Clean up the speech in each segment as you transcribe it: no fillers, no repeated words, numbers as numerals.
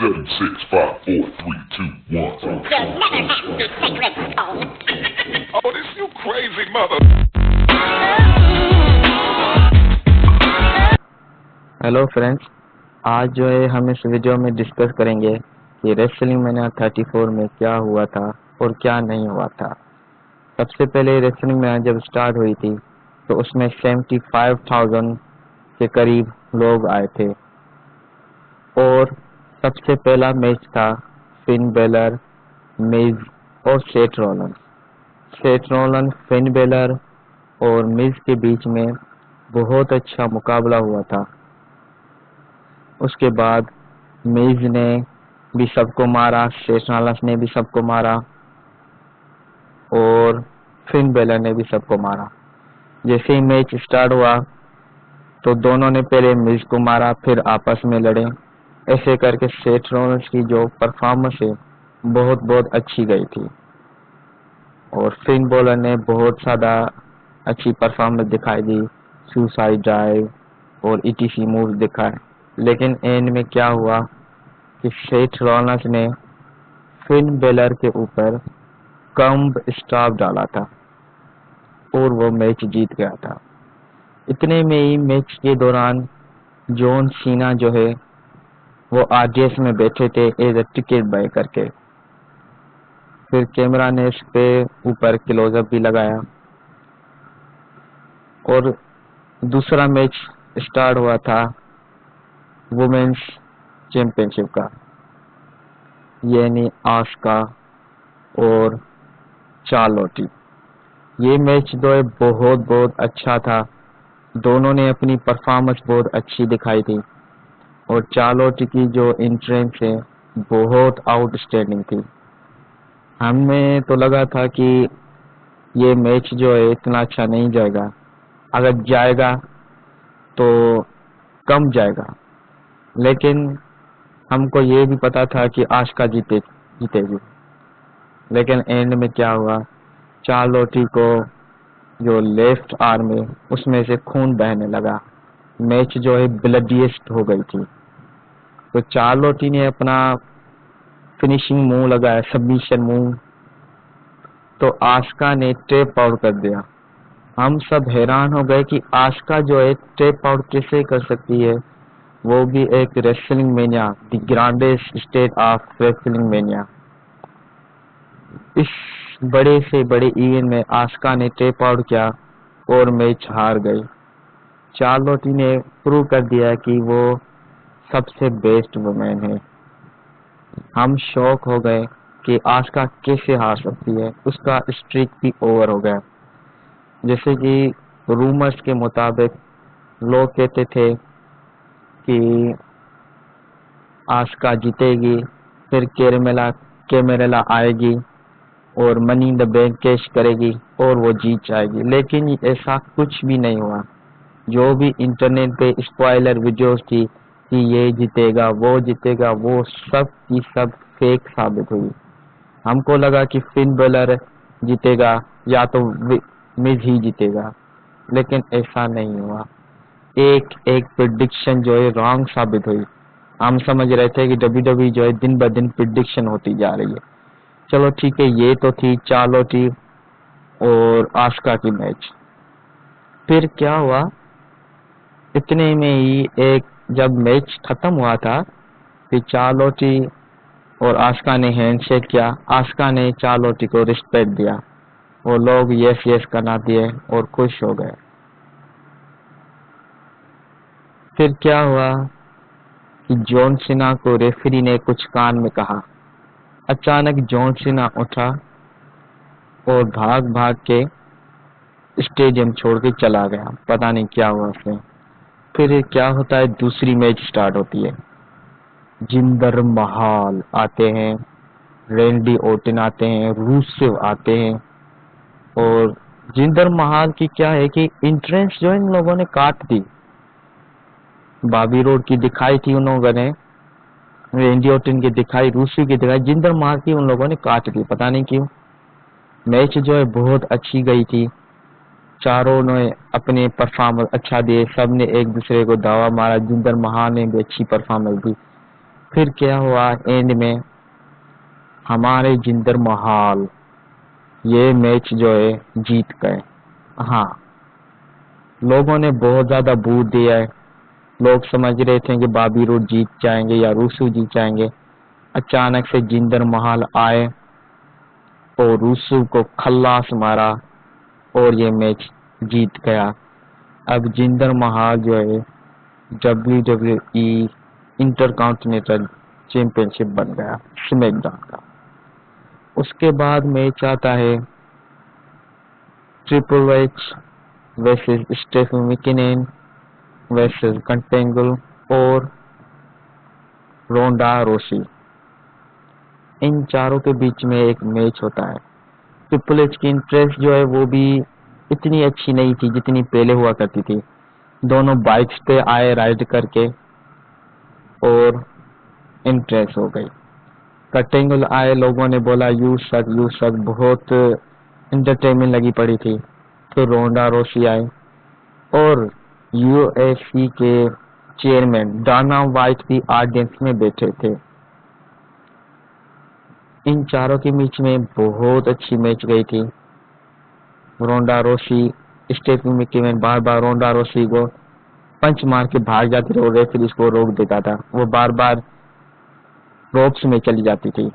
7, 6, 5, 4, 3, 2, 1. You'll never have the sacred stone. Oh, this you crazy mother. Hello friends, आज जो है हम इस वीडियो में डिस्कस करेंगे कि रेसलिंग मैनिया 34 में क्या हुआ था और क्या नहीं हुआ था। सबसे पहले रेसलिंग मैनिया जब स्टार्ट हुई थी तो उसमें 75,000 के करीब लोग आए थे और सबसे पहला मैच था फिन बेलर, मिज और Seth Rollins. Seth Rollins, fin baler और मिज के बीच में बहुत अच्छा मुकाबला हुआ था। उसके बाद मिज ने भी सबको मारा, सेथ रॉलिंस ने भी सबको मारा और फिन बेलर ने भी सबको मारा। जैसे ही मैच स्टार्ट हुआ तो दोनों ने पहले मिज को मारा, फिर आपस में लड़े। ऐसे करके सेथ रॉलिंस की जो परफॉर्मेंस है बहुत अच्छी गई थी और फिन बेलर ने बहुत ज़्यादा अच्छी परफॉर्मेंस दिखाई दी, सुसाइड डाइव और ईटीसी मूव दिखाए। लेकिन एंड में क्या हुआ कि सेथ रॉलिंस ने फिन बेलर के ऊपर कम्ब स्टॉप डाला था और वो मैच जीत गया था। इतने में ही मैच के दौरान जॉन सीना जो है वो ऑडियंस में बैठे थे एज ए टिकट बाय करके। फिर कैमरा ने इस पे ऊपर क्लोजअप भी लगाया और दूसरा मैच स्टार्ट हुआ था वुमेन्स चैंपियनशिप का, यानी आस्का और चार्लोटी। ये मैच जो है बहुत अच्छा था। दोनों ने अपनी परफॉर्मेंस बहुत अच्छी दिखाई थी और चार्लोटी की जो एंट्रेंस है बहुत आउटस्टैंडिंग थी। हमें तो लगा था कि ये मैच जो है इतना अच्छा नहीं जाएगा, अगर जाएगा तो कम जाएगा। लेकिन हमको ये भी पता था कि आस्का जीतेगी। लेकिन एंड में क्या हुआ, चार्लोटी को जो लेफ्ट आर्म है उसमें से खून बहने लगा। मैच जो है ब्लडीएस्ट हो गई थी। तो चार्लोटी ने अपना फिनिशिंग मूव लगाया, सबमिशन मूव, तो आस्का ने टैप आउट कर दिया। हम सब हैरान हो गए कि आस्का जो है टैप आउट कैसे कर सकती है, वो भी एक WrestleMania, the grandest stage of WrestleMania. इस बड़े से बड़े इवेंट में आस्का ने टैप आउट किया और मैच हार गई। चार्लोटी ने प्रूव कर दिया कि वो सबसे बेस्ट वुमेन है। हम शॉक हो गए कि आस्का कैसे हार सकती है, उसका स्ट्रीक भी ओवर हो गया। जैसे कि रूमर्स के मुताबिक लोग कहते थे कि आस्का जीतेगी, फिर कैमेरेला आएगी और money in the bank cash करेगी और वो जीत जाएगी। लेकिन ऐसा कुछ भी नहीं हुआ। जो भी इंटरनेट पे स्पॉइलर वीडियोस थी कि ये जीतेगा, वो सब की सब फेक साबित हुई। हमको लगा कि फिन बेलर जीतेगा या तो मिज ही जीतेगा, लेकिन ऐसा नहीं हुआ। एक प्रिडिक्शन जो है रॉन्ग साबित हुई। हम समझ रहे थे कि WWE जो है दिन ब दिन प्रिडिक्शन होती जा रही है। चलो ठीक है, ये तो थी चार्लोटी और आस्का की मैच। फिर क्या हुआ, इतने में ही जब मैच खत्म हुआ था फिर चार्लोटी और आस्का ने हैंडशेक किया। आस्का ने चार्लोटी को रिस्पेक्ट दिया और लोग यस करना दिए और खुश हो गए। फिर क्या हुआ कि जॉन सीना को रेफरी ने कुछ कान में कहा। अचानक जॉन सीना उठा और भाग के स्टेडियम छोड़ के चला गया। पता नहीं क्या हुआ उसे। फिर क्या होता है, दूसरी मैच स्टार्ट होती है। जिंदर महाल आते हैं, रैंडी ऑर्टन आते हैं, रूसेव आते हैं। और जिंदर महाल की क्या है कि एंट्रेंस जो इन लोगों ने काट दी। बॉबी रोड की दिखाई थी उन लोगों ने, रैंडी ऑर्टन की दिखाई, रूसेव की दिखाई, जिंदर महाल की उन लोगों ने काट दी, पता नहीं क्यों। मैच जो है बहुत अच्छी गई थी। चारों ने अपने परफॉर्मेंस अच्छा दिए, सब ने एक दूसरे को दावा मारा। जिंदर महाल ने भी अच्छी परफॉर्मेंस दी। फिर क्या हुआ, एंड में हमारे जिंदर महाल ये मैच जो है जीत गए। हाँ, लोगों ने बहुत ज्यादा बूट दिया है। लोग समझ रहे थे कि बॉबी रूड जीत जाएंगे या रूसू जीत जाएंगे। अचानक से जिंदर महल आए और रूसू को खल्लास मारा और ये मैच जीत गया। अब जिंदर महल जो है WWE इंटरकॉन्टिनेंटल चैंपियनशिप बन गया स्मैकडाउन का। उसके बाद मैच आता है triple H versus Stephanie McMahon versus Kurt Angle और रोंडा रोसी। इन चारों के बीच में एक मैच होता है। ट्रिपल एच की इंटरेस्ट जो है वो भी इतनी अच्छी नहीं थी जितनी पहले हुआ करती थी। दोनों बाइक्स पे आए राइड करके और इंटरेस्ट हो गई। कर्ट एंगल आए, लोगों ने बोला यू सक, बहुत एंटरटेनमेंट लगी पड़ी थी। फिर रोंडा रोसी आए और UFC के चेयरमैन डाना वाइट भी ऑडियंस में बैठे थे। इन चारों के बीच में बहुत अच्छी मैच गई थी। रोंडा रोसी, स्टेफी मैकिनेन बार बार रोंडा रोसी को पंच मार के भाग जाती थी और रेफरी इसको रोक देता था। वो बार बार रोप्स में चली जाती थी।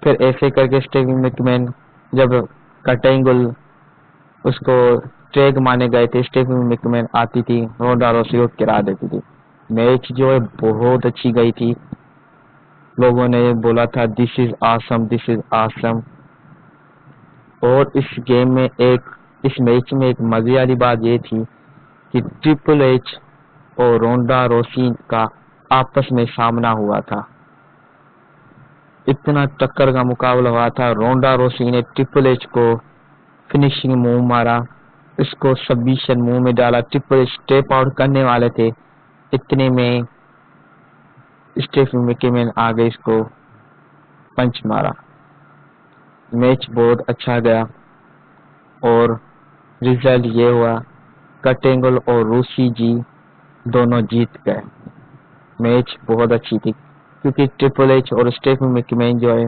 फिर ऐसे करके स्टेफी मैकिनेन जब कर्ट एंगल उसको ट्रैक मारने गए थे, स्टेफी मैकिनेन आती थी, रोंडा रोसी को गिरा देती थी। मैच जो है बहुत अच्छी गई थी। लोगों ने बोला था दिस इज आसम। और इस मैच में एक मजे वाली बात ये थी कि ट्रिपल एच और रोंडा रोसी का आपस में सामना हुआ था। इतना टक्कर का मुकाबला हुआ था। रोंडा रोसी ने ट्रिपल एच को फिनिशिंग मूव मारा, इसको सबमिशन मूव में डाला। ट्रिपल एच स्टेप आउट करने वाले थे, इतने में स्टेफी मैकिनेन आ गई, इसको पंच मारा। मैच बहुत अच्छा गया और रिजल्ट ये हुआ कर्ट एंगल और रोसी जी दोनों जीत गए। मैच बहुत अच्छी थी क्योंकि ट्रिपल एच और स्टेफी मैकिनेन जो है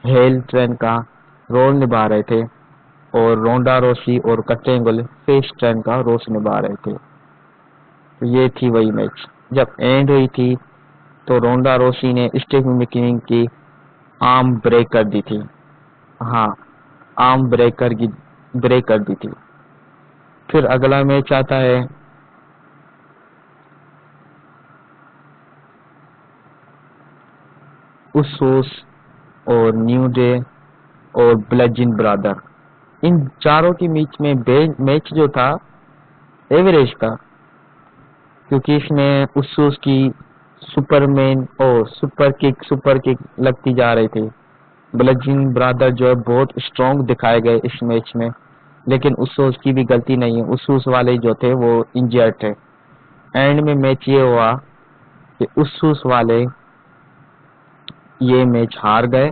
हेल ट्रेन का रोल निभा रहे थे और रोंडा रोसी और कर्ट एंगल फेस ट्रेन का रोल निभा रहे थे। तो ये थी वही मैच। जब एंड हुई थी तो रोंडा रोसी ने स्टेफी मैकिनेन की आर्म ब्रेक कर दी थी। हाँ, आर्म ब्रेक कर दी थी। फिर अगला मैच आता है उसूस और न्यू डे और ब्लडजिन ब्रदर। इन चारों के बीच में मैच जो था एवरेज था क्योंकि इसमें उसूस की सुपरमैन और सुपर किक लगती जा रही थी। ब्लडजिन ब्रदर जो है बहुत स्ट्रॉन्ग दिखाए गए इस मैच में, लेकिन उसूस की भी गलती नहीं है। उसूस वाले जो थे वो इंजर्ड थे। एंड में मैच ये हुआ कि उसूस वाले ये मैच हार गए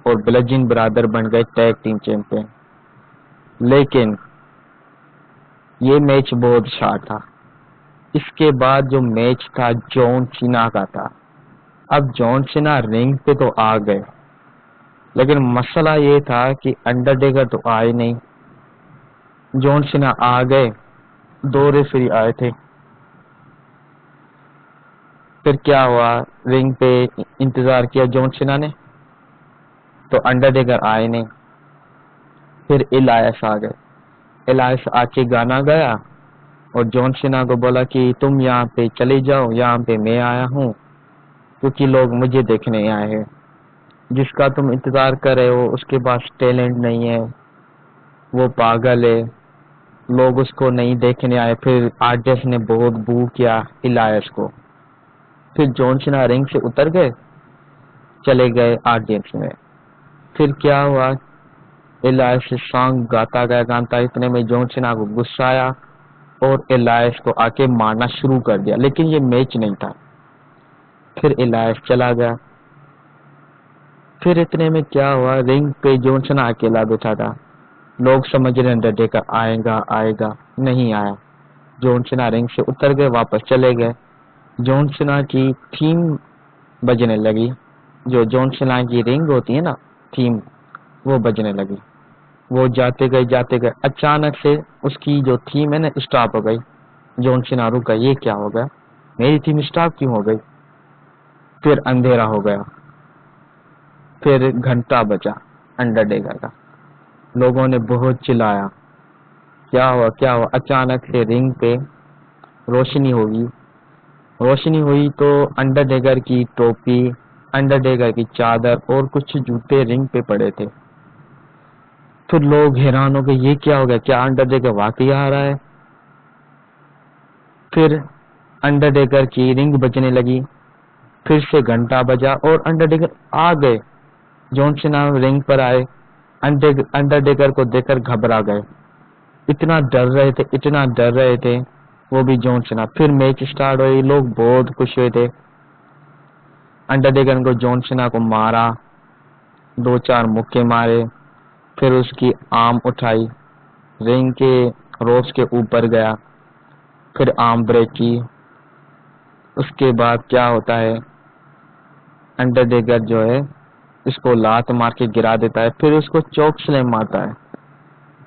और ब्लडजिन ब्रदर बन गए टैग टीम चैंपियन। लेकिन ये मैच बहुत शार्ट था। इसके बाद जो मैच था जॉन सीना का था। अब जॉन सीना रिंग पे तो आ गए, लेकिन मसला ये था कि अंडरटेकर तो आए नहीं। जॉन सीना आ गए, 2 रेफरी आए थे। फिर क्या हुआ, रिंग पे इंतजार किया जॉन सीना ने, तो अंडरटेकर आए नहीं। फिर इलायस आ गए। इलायस आके गाना गाया और जॉन सीना को बोला कि तुम यहाँ पे चले जाओ, यहाँ पे मैं आया हूँ क्योंकि लोग मुझे देखने आए हैं। जिसका तुम इंतजार कर रहे हो उसके पास टैलेंट नहीं है, वो पागल है, लोग उसको नहीं देखने आए। फिर आर्टिस्ट ने बहुत बू किया इलायस को। फिर जॉन सीना रिंग से उतर गए, चले गए ऑडियंस में। फिर क्या हुआ, इलायस सॉन्ग गाता गया, इतने में जॉन सीना को गुस्सा आया और इलायस को आके मारना शुरू कर दिया। लेकिन ये मैच नहीं था। फिर इलायस चला गया। फिर इतने में क्या हुआ, रिंग पे जॉन सीना अकेला बैठा था। लोग समझ रहे अंडरटेकर आएगा, नहीं आया। जॉन सीना रिंग से उतर गए, वापस चले गए। जॉन सीना की थीम बजने लगी, जो जॉन सीना की रिंग होती है ना, थीम, वो बजने लगी। वो जाते गए, अचानक से उसकी जो थीम है ना स्टॉप हो गई। जॉन सीना रुक गया, ये क्या हो गया, मेरी थीम स्टॉप क्यों हो गई। फिर अंधेरा हो गया, फिर घंटा बजा अंडरटेकर का। लोगों ने बहुत चिल्लाया, क्या हुआ क्या हुआ। अचानक से रिंग पे रोशनी होगी, रोशनी हुई तो अंडरटेकर की टोपी, अंडरटेकर की चादर और कुछ जूते रिंग पे पड़े थे। फिर लोग हैरान हो गए, ये क्या हो गया, क्या अंडरटेकर वाकई आ रहा है। फिर अंडरटेकर की रिंग बजने लगी, फिर से घंटा बजा और अंडरटेकर आ गए। जॉन सीना रिंग पर आए, अंडरटेकर को देखकर घबरा गए, इतना डर रहे थे, इतना डर रहे थे वो भी जॉन सीना। फिर मैच स्टार्ट हुई, लोग बहुत खुश हुए थे। अंडरटेकर को जॉन सीना को मारा, 2-4 मुक्के मारे, फिर उसकी आर्म उठाई, रिंग के रोप्स के ऊपर गया, फिर आर्म ब्रेक की। उसके बाद क्या होता है, अंडरटेकर जो है इसको लात मार के गिरा देता है, फिर उसको चोक स्लैम मारता है।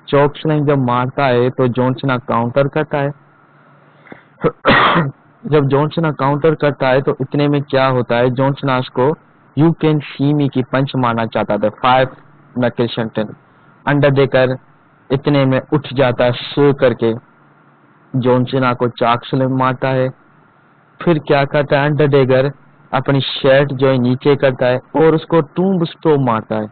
चोक स्लैम जब मारता है तो जॉन सीना काउंटर करता है। जब जॉन सीना काउंटर करता है तो इतने में क्या होता है, जॉन सीना को यू कैन सी मी की पंच मारना चाहता था, 5 नकल शंटन। अंडरटेकर इतने में उठ जाता है सो करके, जॉन सीना को चाक स्लैम मारता है। फिर क्या करता है, अंडरटेकर अपनी शर्ट जो है नीचे करता है और उसको टूम्ब स्टोर मारता है।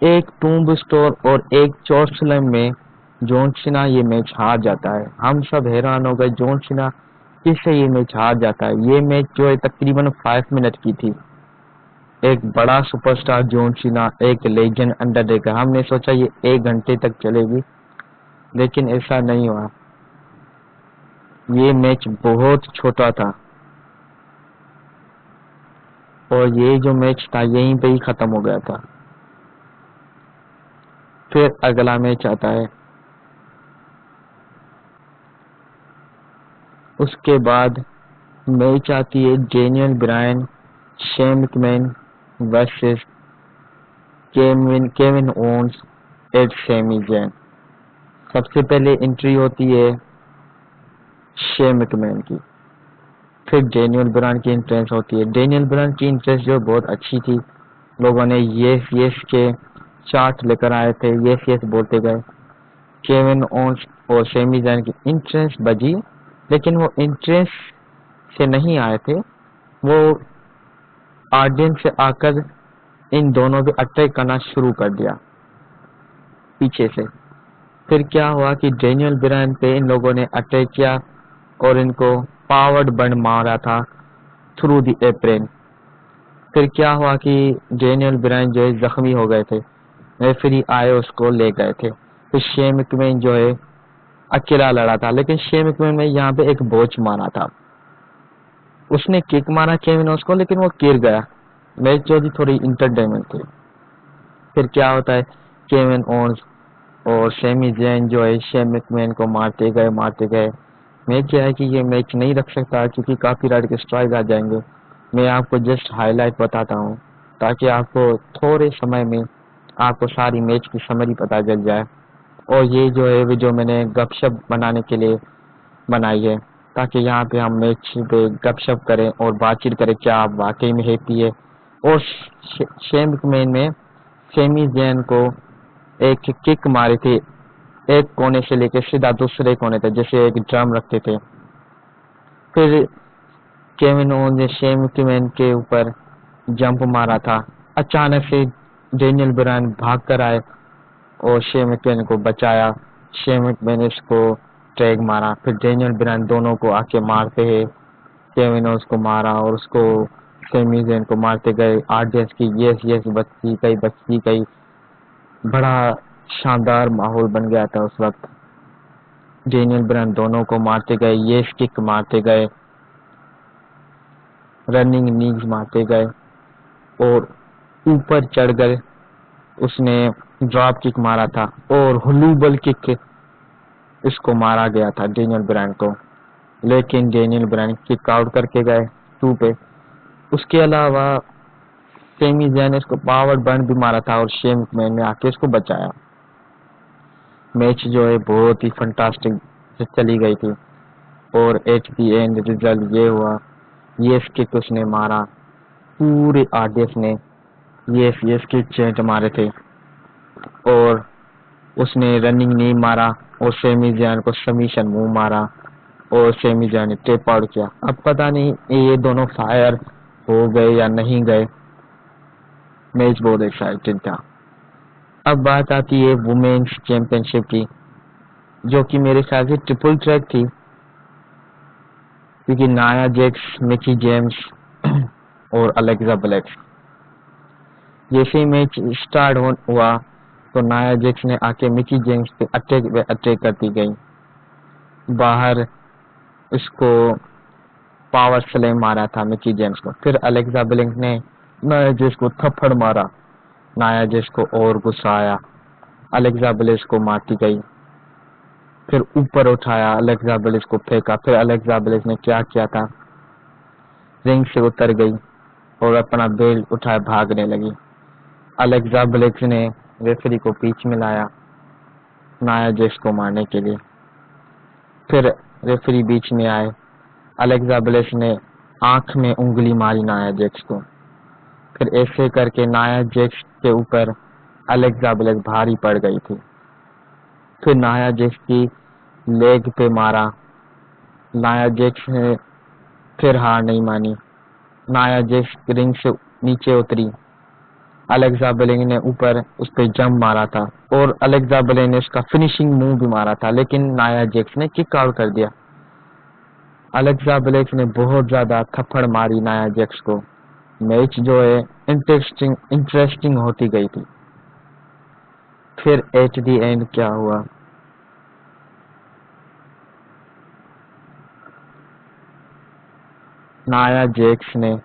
एक टूम्ब स्टोर और एक चोक स्लैम में जॉन सीना ये मैच हार जाता है। हम सब हैरान हो गए, जॉन सीना किससे ये मैच हार जाता है। ये मैच जो है तकरीबन 5 मिनट की थी। एक बड़ा सुपरस्टार जॉन सीना, एक लेजेंड अंडरटेकर, हमने सोचा ये 1 घंटे तक चलेगी, लेकिन ऐसा नहीं हुआ। ये मैच बहुत छोटा था और ये जो मैच था यहीं पे ही खत्म हो गया था। फिर अगला मैच आता है, उसके बाद मैच आती है Daniel Bryan, Shane McMahon versus Kevin Owens and Sami Zayn. सबसे पहले एंट्री होती है शेन मैकमैन की, फिर डेनियल ब्रायन की एंट्रेंस होती है। डेनियल ब्रायन की एंट्रेंस जो बहुत अच्छी थी, लोगों ने यस यस के चार्ट लेकर आए थे, यस यस बोलते गए। केविन ओवेंस और सैमी ज़ैन की एंट्रेंस बजी, लेकिन वो एंट्रेंस से नहीं आए थे, वो ऑडियंस से आकर इन दोनों पे अटैक करना शुरू कर दिया पीछे से। फिर क्या हुआ कि डेनियल ब्रायन पे इन लोगों ने अटैक किया और इनको पावर्ड बंड मारा था थ्रू द एप्रन। फिर क्या हुआ कि डेनियल ब्रायन जो है जख्मी हो गए थे, रेफरी आए उसको ले गए थे। फिर शेन मैकमैन जो है अकेला लड़ा था, लेकिन शेन मैकमैन ने यहाँ पे एक बोच मारा था, उसने किक मारा केविन ओवेंस को, लेकिन वो गिर गया। मैच जो थी थोड़ी इंटरटेनमेंट थी। फिर क्या होता है, केविन ओवेंस और सैमी ज़ैन जो है शेन मैकमैन को मारते गए। मैं क्या है कि ये मैच नहीं रख सकता क्योंकि कॉपीराइट के स्ट्राइक आ जाएंगे। मैं आपको जस्ट हाईलाइट बताता हूँ ताकि आपको थोड़े समय में आपको सारी मैच की समरी पता चल जाए। और ये जो है वीडियो मैंने गपशप बनाने के लिए बनाई है, ताकि यहाँ पे हम मैच पे गपशप करें और बातचीत करें क्या आप वाकई में हैप्पी है। और शेन मैकमैन में सैमी ज़ैन को एक किक मारी थी, एक कोने से लेकर सीधा दूसरे कोने तक, जैसे एक ड्रम रखते थे। फिर केविन ओवेंस ने शेन मैकमैन के ऊपर जंप मारा था। अचानक से डेनियल ब्रायन भाग कर आए और शेन मैकमैन को बचाया। शेन मैकमैन ने इसको टैग मारा, फिर डेनियल ब्रायन दोनों को आके मारते हैं। केविन ओवेंस को मारा और उसको सैमी ज़ैन को मारते गए। ऑडियंस की यस यस बचती गई। बड़ा शानदार माहौल बन गया था उस वक्त। डेनियल ब्रायन दोनों को मारते गए, यस किक मारते गए, रनिंग नीज मारते गए और ऊपर चढ़ गए। उसने ड्रॉप किक मारा था और हुलूबल किक इसको मारा गया था डेनियल ब्रायन को, लेकिन डेनियल ब्रायन किक आउट करके गए 2 पे। उसके अलावा सेमी जैन ने इसको पावर बर्न भी मारा था और शेम मैन ने आके इसको बचाया। मैच जो है बहुत ही फंटास्टिक से चली गई थी और एट दी एंड रिजल्ट ये हुआ, यस किक उसने मारा, पूरे ऑडियंस ने यस किक चेंट मारे थे और उसने रनिंग नी मारा और सेमी जैन को सबमिशन मूव मारा और सेमी जैन ने टेप आउट किया। अब पता नहीं ये दोनों फायर हो गए या नहीं गए, मैच बहुत एक्साइटेड था। अब बात आती है वुमेन्स चैंपियनशिप की, जो कि मेरे ख्याल से ट्रिपल थ्रेट थी, क्योंकि नाया जैक्स, मिकी जेम्स और अलेक्सा ब्लैक। जैसे ही मैच स्टार्ट हुआ तो नाया जैक्स ने आके मिकी जेम्स पे अटैक करती गई, बाहर इसको पावर स्लैम मारा था मिकी जेम्स को। फिर अलेक्सा ब्लैक ने नाया जैक्स को थप्पड़ मारा, नाया जैक्स को और गुस्सा आया, अलेक्सा ब्लैक को मारती गई, फिर ऊपर उठाया, अलेक्सा ब्लैक को फेंका। फिर अलेक्सा ब्लैक ने क्या किया था, रिंग से उतर गई और अपना बेल्ट उठाए भागने लगी। अलेक्सा ब्लैक ने रेफरी को बीच में लाया नाया जैक्स को मारने के लिए। फिर रेफरी बीच में आए, अलेक्सा ब्लैक ने आंख में उंगली मारी नाया जैक्स को। फिर ऐसे करके नाया जैक्स के ऊपर अलेक्सा ब्लैक भारी पड़ गई थी। फिर नाया जैक्स की लेग पे मारा, नाया जैक्स ने फिर हार नहीं मानी, नाया जैक्स रिंग से नीचे उतरी, अलेक्सा ब्लैक ने ऊपर उस पर जंप मारा था और अलेक्सा ब्लैक ने उसका फिनिशिंग मूव भी मारा था, लेकिन नाया जैक्स ने किक आउट कर दिया। अलेक्सा ब्लैक ने बहुत ज्यादा थप्पड़ मारी नाया जैक्स को। मैच जो है इंटरेस्टिंग होती गई थी। फिर एट दी एंड क्या हुआ, नाया जैक्स ने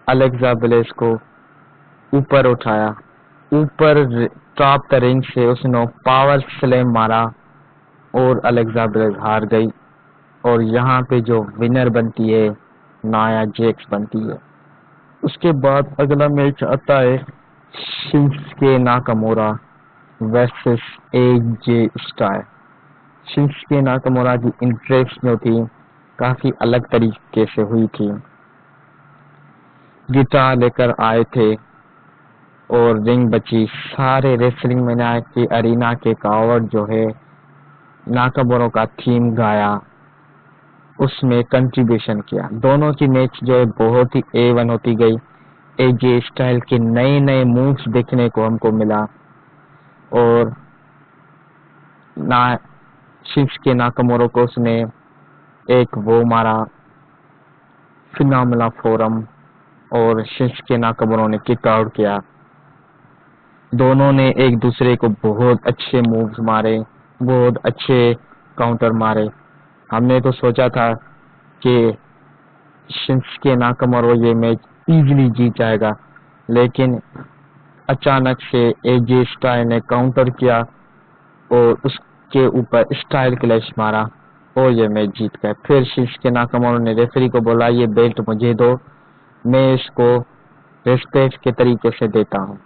अलेक्सा ब्लैक को ऊपर उठाया, ऊपर टॉप द रिंग से उसने पावर स्लैम मारा और अलेक्सा ब्लैक हार गई। और यहाँ पे जो विनर बनती है नाया जैक्स बनती है। उसके बाद अगला मैच आता है Shinsuke Nakamura versus AJ Styles. Shinsuke Nakamura की इंट्रेस्ट जो थी काफी अलग तरीके से हुई थी। गिटार लेकर आए थे और रिंग बची, सारे रेसलिंग मैदान के अरीना के कावड़ जो है नाकामोरा का थीम गाया, उसमें कंट्रीब्यूशन किया। दोनों की मैच जो है बहुत ही A1 होती गई। एजे स्टाइल के नए नए मूव्स देखने को हमको मिला और शिंसुके नाकामोरा को उसने एक वो मारा फिनोमेनल फोरम और शिंसुके नाकामोरा ने किक आउट किया। दोनों ने एक दूसरे को बहुत अच्छे मूव्स मारे, बहुत अच्छे काउंटर मारे। हमने तो सोचा था कि शिंसुके नाकामोरा ये मैच इजीली जीत जाएगा, लेकिन अचानक से एजे स्टाइल ने काउंटर किया और उसके ऊपर स्टाइल क्लैश मारा और ये मैच जीत गए। फिर शिंसुके नाकामोरा ने रेफरी को बोला ये बेल्ट मुझे दो, मैं इसको रिस्पेक्ट के तरीके से देता हूँ।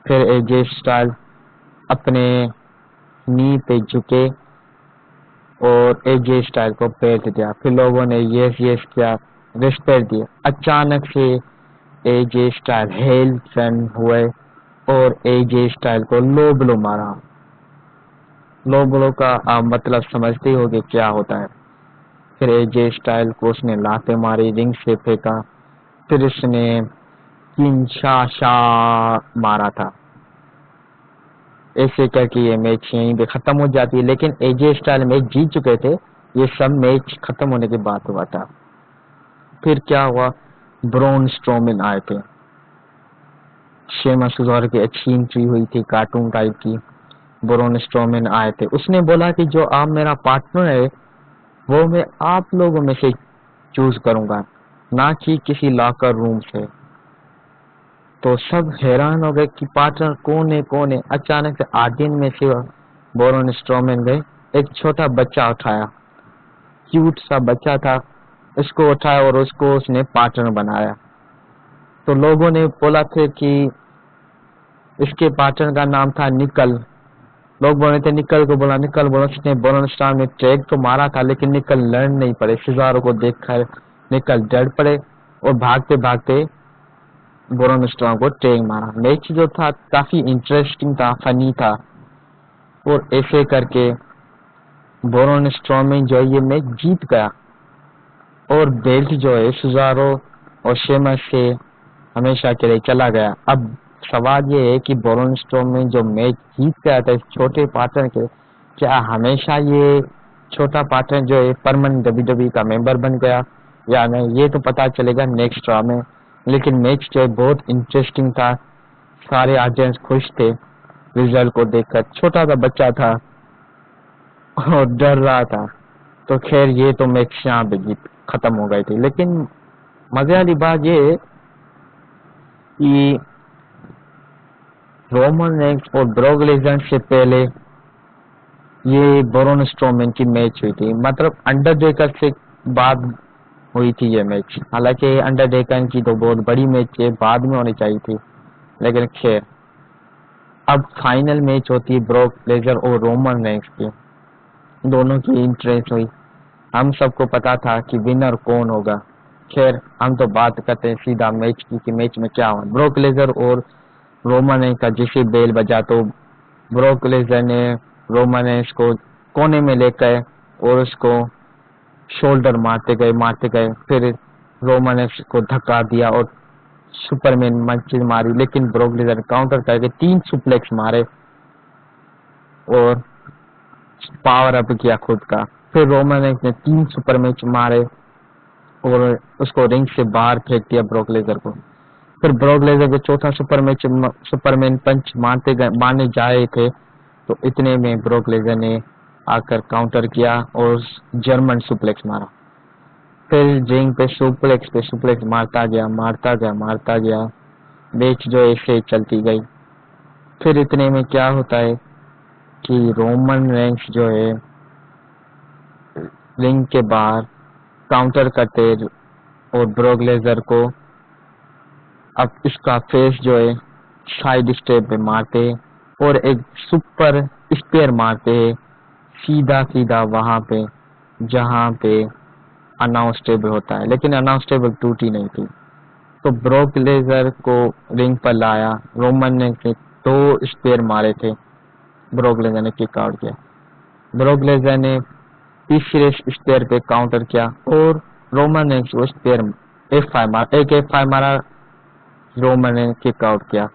फिर एजे स्टाइल अपने नी पे झुके और एजे स्टाइल को बेल्ट दिया। फिर लोगों ने यस किया, रिस्पेक्ट दिया। अचानक से एजे स्टाइल हेल टर्न हुए और एजे स्टाइल को लो ब्लो मारा। लो ब्लो का आप मतलब समझते ही होंगे क्या होता है। फिर एजे स्टाइल को उसने लाते मारी, रिंग से फेंका, फिर उसने किंशाशा मारा था। ऐसे करके ये मैच यहीं पे खत्म हो जाती है, लेकिन एजे स्टाइल मैच जीत चुके थे। ये सब मैच खत्म होने के बाद हुआ था। फिर क्या हुआ, ब्रॉन स्ट्रोमैन आए थे। शेमस उज़ोर की अच्छी एंट्री हुई थी कार्टून टाइप की। ब्रॉन स्ट्रोमैन आए थे, उसने बोला कि जो आप मेरा पार्टनर है वो मैं आप लोगों में से चूज करूंगा, ना कि किसी लॉकर रूम से। तो सब हैरान हो गए कि पार्टनर कौन है। अचानक से ऑडियंस में से ब्रॉन स्ट्रोमैन गए, एक छोटा बच्चा उठाया, क्यूट सा बच्चा था इसको उठाया और उसको उसने पार्टनर बनाया। तो लोगों ने बोला थे कि इसके पार्टनर का नाम था निकल। लोग बोले थे निकल को बोला, निकल बोला उसने बोरन स्ट्रॉन्ग ने ट्रैक तो मारा था, लेकिन निकल लड़ नहीं पड़े। सिजारो को देखकर निकल डर पड़े और भागते भागते बोरन स्ट्रॉन्ग को ट्रैक मारा। मैच जो था काफी इंटरेस्टिंग था, फनी था, और ऐसे करके बोरन स्ट्रॉन्ग जो है ये मैच जीत गया और बेल्ट जो है सिजारो और शेमस से हमेशा के लिए चला गया। अब सवाल ये है कि बोरन स्ट्रॉमैन जो मैच जीत गया था इस छोटे पार्टनर के, क्या हमेशा ये छोटा पार्टनर जो है परमानेंट डब्ल्यूडब्ल्यूई का मेंबर बन गया या नहीं, ये तो पता चलेगा नेक्स्ट ड्रॉ में। लेकिन मैच जो है बहुत इंटरेस्टिंग था, सारे ऑडियंस खुश थे रिजल्ट को देखकर। छोटा सा बच्चा था और डर रहा था। तो खैर ये तो मैच यहाँ पे जीत खत्म हो गई थी। लेकिन मजे वाली बात ये है कि रोमन रेंस और ब्रॉक लेसनर से पहले ये बोरन स्ट्रोमैन की मैच हुई थी, मतलब अंडरटेकर से बाद हुई थी ये मैच। हालांकि अंडरटेकर की तो बहुत बड़ी मैच है, बाद में होनी चाहिए थी, लेकिन खैर अब फाइनल मैच होती है ब्रॉक लेसनर और रोमन रेंस की। दोनों की इंटरेस्ट हुई, हम सबको पता था कि विनर कौन होगा। खैर हम तो बात करते हैं सीधा मैच की कि मैच में क्या हुआ। ब्रॉक लेसनर और रोमन रेंस का जैसे बेल बजा तो ब्रॉक लेसनर ने रोमन रेंस को कोने में लेकर और उसको शोल्डर मारते गए, फिर रोमन रेंस को धक्का दिया और सुपरमैन मंच मारी, लेकिन ब्रॉक लेसनर काउंटर करके 3 सुप्लेक्स मारे और पावर अप किया खुद का। फिर रोमन रेंस ने 3 सुपरमैन मारे और उसको रिंग से बाहर फेंक दिया ब्रॉक लेसनर को। फिर ब्रॉक लेसनर को चौथा सुपरमैन पंच मारने जा रहे थे, तो इतने में ब्रॉक लेसनर ने आकर काउंटर किया और जर्मन सुप्लेक्स मारा। फिर रिंग पे सुप्लेक्स मारता गया। मैच जो ऐसे चलती गई। फिर इतने में क्या होता है कि रोमन रेंस जो है रिंग के बाहर काउंटर करते और ब्रॉक लेसनर को अब इसका फेस जो है साइड स्टेप पे मारते और एक सुपर स्पेयर मारते हैं सीधा वहां पे जहां पे अनाउंस टेबल होता है, लेकिन अनाउंस टेबल टूटी नहीं थी। तो ब्रॉक लेसनर को रिंग पर लाया, रोमन ने 2 स्पेयर मारे थे, ब्रॉक लेसनर ने किक आउट किया। ब्रॉक लेसनर ने तीसरे स्पेयर पे काउंटर किया और रोमन ने वो स्पेयर F5 मारा, रोमन ने किक आउट किया।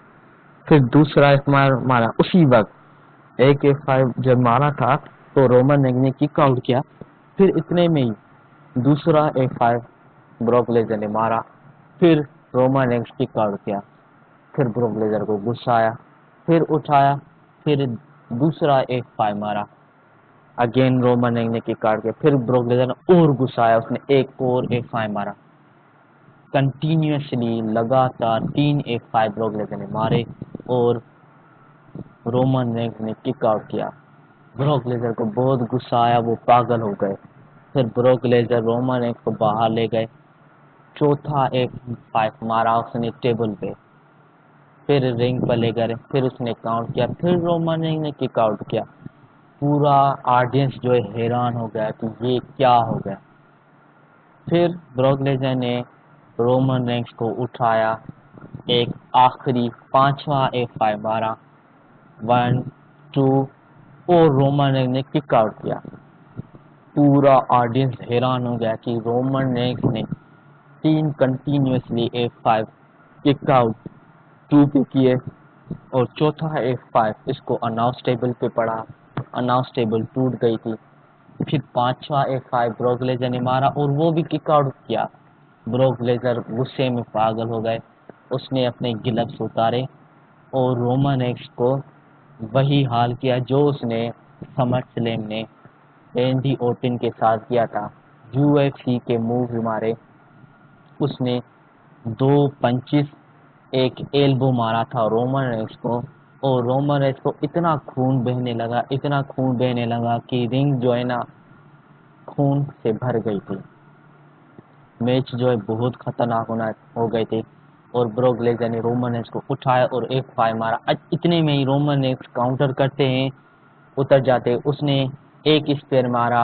फिर दूसरा F5 मारा, उसी वक्त F5 जब मारा था तो रोमन ने किक आउट किया। फिर इतने में ही दूसरा F5 ब्रॉक लेसनर ने मारा, फिर रोमन ने किक आउट किया। फिर ब्रॉक लेसनर को गुस्सा आया, फिर उठाया, फिर दूसरा F5 मारा, अगेन रोमन ने किक आउट किया। फिर ब्रॉक लेसनर और गुस्सा आया, उसने एक और F5 मारा। कंटिन्यूअसली लगातार 3 F5 ब्रॉक लेसनर ने मारे और रोमन रेंस ने किक आउट किया। ब्रॉक लेसनर को बहुत गुस्सा आया, वो पागल हो गए। फिर ब्रॉक लेसनर रोमन रेंस को बाहर ले गए, चौथा F5 मारा उसने टेबल पे, फिर रिंग पर ले गए, फिर उसने काउंट किया, फिर रोमन रेंस ने किक आउट किया। पूरा ऑडियंस जो है हैरान हो गया कि ये क्या हो गया। फिर ब्रॉक लेसनर ने रोमन रेंस को उठाया, एक आखिरी 5वां F5 मारा, 1 2 और रोमन रेंस ने किक आउट किया। पूरा ऑडियंस हैरान हो गया कि रोमन रेंस ने 3 कंटिन्यूअसली F5 किक आउट 2 पे किए और चौथा F5 इसको अनाउंस टेबल पे पड़ा, अनाउंस टेबल टूट गई थी। फिर 5वां F5 ब्रॉक लेसनर ने मारा और वो भी किक आउट किया। ब्रॉक लेसनर गुस्से में पागल हो गए, उसने अपने ग्लव्स उतारे और रोमन रेंस को वही हाल किया जो उसने समर स्लैम में रैंडी ऑर्टन के साथ किया था। UFC के मूव मारे, उसने 2 पंचेस एक एल्बो मारा था रोमन रेंस को और रोमन रेंस को इतना खून बहने लगा कि रिंग जो है ना खून से भर गई थी। मैच जो है बहुत खतरनाक हो गए थे और ब्रॉक लेसनर ने रोमन रेंस को उठाया और एक फाइव मारा। इतने में ही रोमन रेंस काउंटर करते हैं, उतर जाते, उसने एक स्पेयर मारा,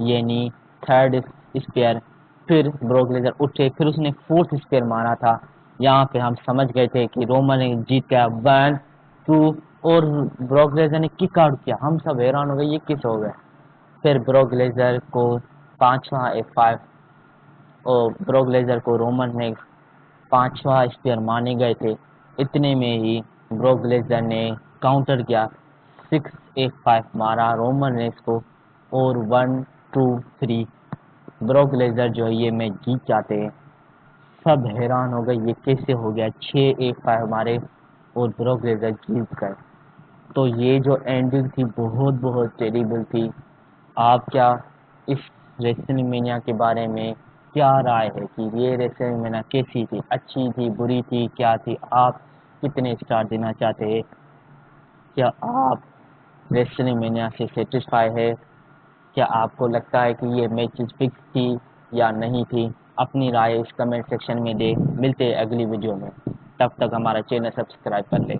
यानी थर्ड स्पेयर। फिर ब्रॉक लेसनर उठे, फिर उसने फोर्थ स्पेयर मारा था। यहाँ पे हम समझ गए थे कि रोमन रेंस जीत गया 1-2, और ब्रॉक लेसनर ने किक आउट किया। हम सब हैरान हो गए, ये किस हो गया। फिर ब्रॉक लेसनर को 5वां F5 और ब्रॉक लेसनर को रोमन रेंस 5वां स्पेयर माने गए थे। इतने में ही ब्रॉक लेसनर ने काउंटर किया, 6 F5 मारा रोमन रेंस को और 1-2-3 ब्रॉक लेसनर जो है ये मैच जीत जाते हैं। सब हैरान हो गए, ये कैसे हो गया, 6 F5 मारे और ब्रॉक लेसनर जीत गए। तो ये जो एंडिंग थी बहुत बहुत टेरिबल थी। आप क्या इस रेसलमेनिया के बारे में क्या राय है कि ये रेसलमेनिया कैसी थी, अच्छी थी, बुरी थी, क्या थी? आप कितने स्टार देना चाहते हैं? क्या आप रेसलमेनिया से सेटिस्फाई है? क्या आपको लगता है कि ये मैचेस फिक्स थी या नहीं थी? अपनी राय इस कमेंट सेक्शन में दे। मिलते हैं अगली वीडियो में, तब तक हमारा चैनल सब्सक्राइब कर ले।